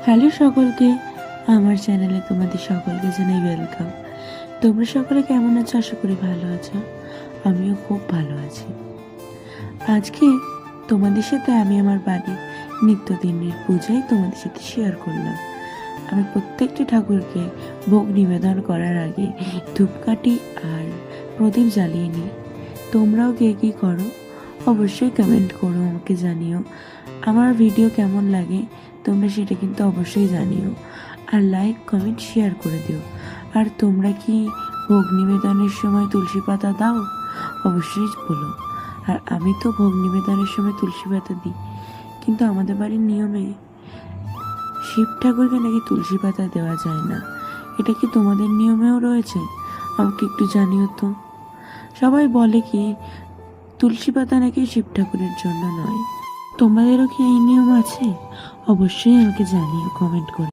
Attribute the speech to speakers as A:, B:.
A: Hello সকলকে, আমার চ্যানেলে তোমাদের সকলকে জানাই ওয়েলকাম। তোমরা সকলে কেমন আছো? আশা করি ভালো আছো। আমিও খুব ভালো আছি। আজকে তোমাদের সাথে আমি আমার বাড়ির নিত্যদিনের পূজাই তোমাদের সাথে শেয়ার করলাম। আমি প্রত্যেকটি ঠাকুরকে ভোগ নিবেদন করার আগে ধূপকাঠি আর প্রদীপ জ্বালিয়ে নিই। তোমরাও কে কী করো অবশ্যই কমেন্ট করো, আমাকে জানিও। আমার ভিডিও কেমন লাগে তোমরা সেটা কিন্তু অবশ্যই জানিও, আর লাইক কমেন্ট শেয়ার করে দিও। আর তোমরা কি ভোগ নিবেদনের সময় তুলসী পাতা দাও? অবশ্যই বলো। আর আমি তো ভোগ নিবেদনের সময় তুলসী পাতা দিই, কিন্তু আমাদের বাড়ির নিয়মে শিব ঠাকুরকে নাকি তুলসী পাতা দেওয়া যায় না। এটা কি তোমাদের নিয়মেও রয়েছে? আমাকে একটু জানিও তো। সবাই বলে কি তুলসী পাতা নাকি শিব ঠাকুরের জন্য নয়। তোমাদেরও কি এই নিয়ম আছে? অবশ্যই আমাকে জানিও কমেন্ট করে।